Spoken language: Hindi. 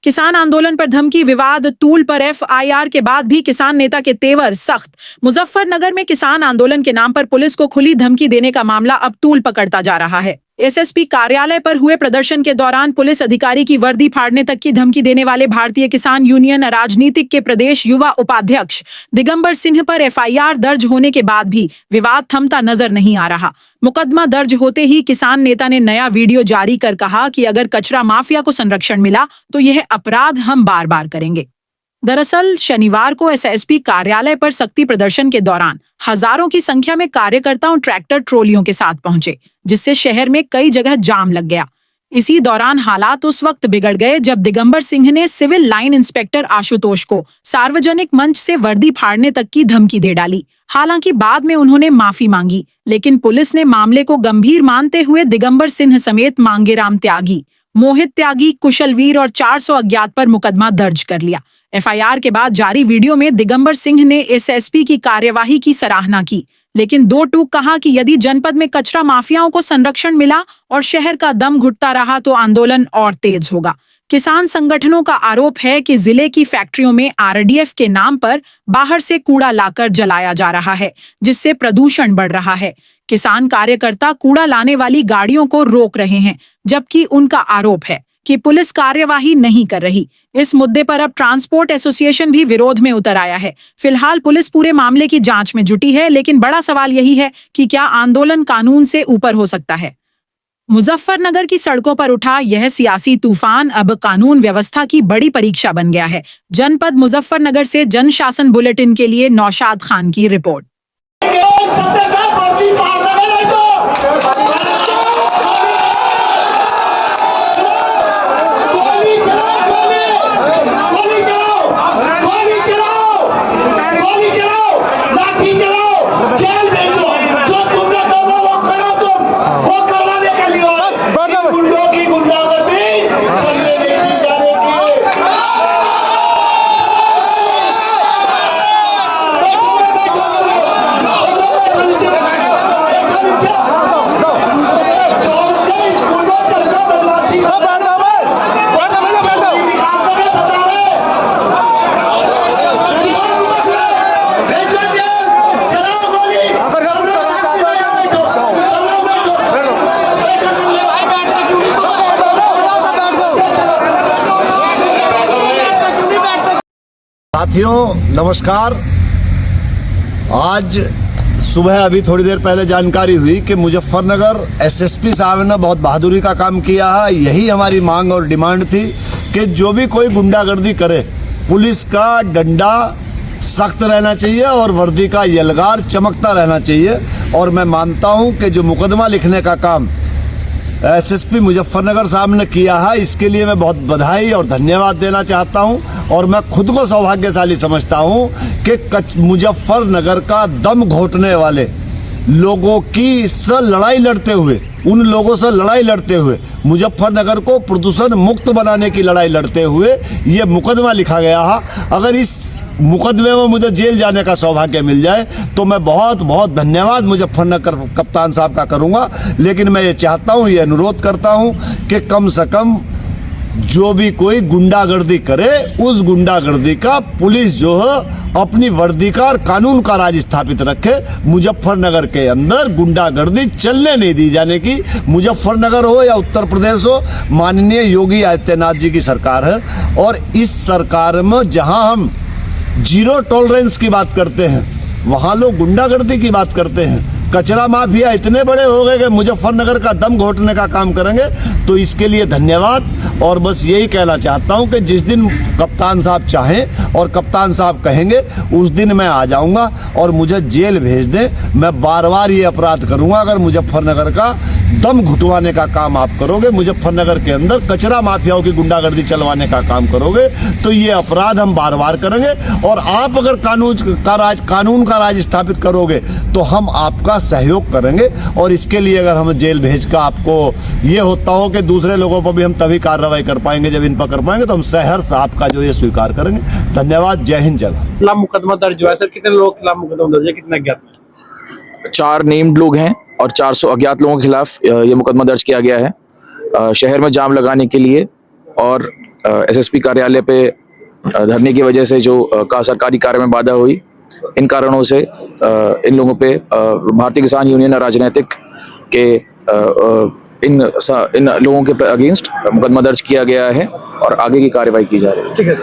किसान आंदोलन पर धमकी, विवाद, टूल पर एफआईआर के बाद भी किसान नेता के तेवर सख्त। मुजफ्फरनगर में किसान आंदोलन के नाम पर पुलिस को खुली धमकी देने का मामला अब टूल पकड़ता जा रहा है। एसएसपी कार्यालय पर हुए प्रदर्शन के दौरान पुलिस अधिकारी की वर्दी फाड़ने तक की धमकी देने वाले भारतीय किसान यूनियन राजनीतिक के प्रदेश युवा उपाध्यक्ष दिगंबर सिंह पर एफआईआर दर्ज होने के बाद भी विवाद थमता नजर नहीं आ रहा। मुकदमा दर्ज होते ही किसान नेता ने नया वीडियो जारी कर कहा कि अगर कचरा माफिया को संरक्षण मिला तो यह अपराध हम बार बार करेंगे। दरअसल शनिवार को एसएसपी कार्यालय पर सख्ती प्रदर्शन के दौरान हजारों की संख्या में कार्यकर्ताओं ट्रैक्टर ट्रोलियों के साथ पहुंचे, जिससे शहर में कई जगह जाम लग गया। इसी दौरान हालात उस वक्त बिगड़ गए जब दिगंबर सिंह ने सिविल लाइन इंस्पेक्टर आशुतोष को सार्वजनिक मंच से वर्दी फाड़ने तक की धमकी दे डाली। हालांकि बाद में उन्होंने माफी मांगी, लेकिन पुलिस ने मामले को गंभीर मानते हुए दिगंबर सिंह समेत मांगेराम त्यागी, मोहित त्यागी, कुशलवीर और 400 अज्ञात पर मुकदमा दर्ज कर लिया। एफआईआर के बाद जारी वीडियो में दिगंबर सिंह ने एसएसपी की कार्यवाही की सराहना की, लेकिन दो टूक कहा कि यदि जनपद में कचरा माफियाओं को संरक्षण मिला और शहर का दम घुटता रहा तो आंदोलन और तेज होगा। किसान संगठनों का आरोप है कि जिले की फैक्ट्रियों में आरडीएफ के नाम पर बाहर से कूड़ा लाकर जलाया जा रहा है, जिससे प्रदूषण बढ़ रहा है। किसान कार्यकर्ता कूड़ा लाने वाली गाड़ियों को रोक रहे हैं, जबकि उनका आरोप है कि पुलिस कार्यवाही नहीं कर रही। इस मुद्दे पर अब ट्रांसपोर्ट एसोसिएशन भी विरोध में उतर आया है। फिलहाल पुलिस पूरे मामले की जांच में जुटी है, लेकिन बड़ा सवाल यही है कि क्या आंदोलन कानून से ऊपर हो सकता है। मुजफ्फरनगर की सड़कों पर उठा यह सियासी तूफान अब कानून व्यवस्था की बड़ी परीक्षा बन गया है। जनपद मुजफ्फरनगर से जनशासन बुलेटिन के लिए नौशाद खान की रिपोर्ट। साथियों नमस्कार। आज सुबह अभी थोड़ी देर पहले जानकारी हुई कि मुजफ्फरनगर एसएसपी साहब ने बहुत बहादुरी का काम किया है। यही हमारी मांग और डिमांड थी कि जो भी कोई गुंडागर्दी करे, पुलिस का डंडा सख्त रहना चाहिए और वर्दी का यलगार चमकता रहना चाहिए। और मैं मानता हूं कि जो मुकदमा लिखने का काम एसएसपी मुजफ्फरनगर साहब ने किया है, इसके लिए मैं बहुत बधाई और धन्यवाद देना चाहता हूं। और मैं खुद को सौभाग्यशाली समझता हूं कि मुजफ्फरनगर का दम घोटने वाले लोगों की से लड़ाई लड़ते हुए, उन लोगों से लड़ाई लड़ते हुए, मुजफ्फरनगर को प्रदूषण मुक्त बनाने की लड़ाई लड़ते हुए ये मुकदमा लिखा गया है। अगर इस मुकदमे में मुझे जेल जाने का सौभाग्य मिल जाए तो मैं बहुत बहुत धन्यवाद मुजफ्फरनगर कप्तान साहब का करूंगा। लेकिन मैं ये चाहता हूँ, ये अनुरोध करता हूँ कि कम से कम जो भी कोई गुंडागर्दी करे, उस गुंडागर्दी का पुलिस जो है अपनी वर्दी का और कानून का राज स्थापित रखे। मुजफ्फरनगर के अंदर गुंडागर्दी चलने नहीं दी जाने की। मुजफ्फरनगर हो या उत्तर प्रदेश हो, माननीय योगी आदित्यनाथ जी की सरकार है और इस सरकार में जहां हम जीरो टॉलरेंस की बात करते हैं, वहां लोग गुंडागर्दी की बात करते हैं। कचरा माफिया इतने बड़े हो गए कि मुजफ्फरनगर का दम घोटने का काम करेंगे। तो इसके लिए धन्यवाद। और बस यही कहना चाहता हूं कि जिस दिन कप्तान साहब चाहें और कप्तान साहब कहेंगे, उस दिन मैं आ जाऊंगा और मुझे जेल भेज दें। मैं बार बार ये अपराध करूंगा अगर मुजफ्फरनगर का दम घुटवाने का काम आप करोगे, मुजफ्फरनगर के अंदर कचरा माफियाओं की गुंडागर्दी चलवाने का काम करोगे, तो ये अपराध हम बार बार करेंगे। और आप अगर कानून का राज स्थापित करोगे तो हम आपका सहयोग करेंगे। और इसके लिए अगर हम जेल भेज कर आपको ये होता हो कि दूसरे लोगों पर भी हम तभी कार्रवाई कर पाएंगे जब इन पर कर पाएंगे, तो हम सहर्ष आपका जो ये स्वीकार करेंगे। धन्यवाद। जय हिंद, जय भारत। खिलाफ मुकदमा दर्ज हुआ है सर, कितने लोगों के खिलाफ मुकदमा दर्ज है, कितने अज्ञात में? 4 नेम्ड लोग हैं और 400 अज्ञात लोगों के खिलाफ ये मुकदमा दर्ज किया गया है शहर में जाम लगाने के लिए और एसएसपी कार्यालय पे धरने की वजह से जो सरकारी कार्य में बाधा हुई, इन कारणों से इन लोगों पे भारतीय किसान यूनियन और राजनीतिक के इन लोगों के अगेंस्ट मुकदमा दर्ज किया गया है और आगे की कार्रवाई की जा रही है। ठीक है।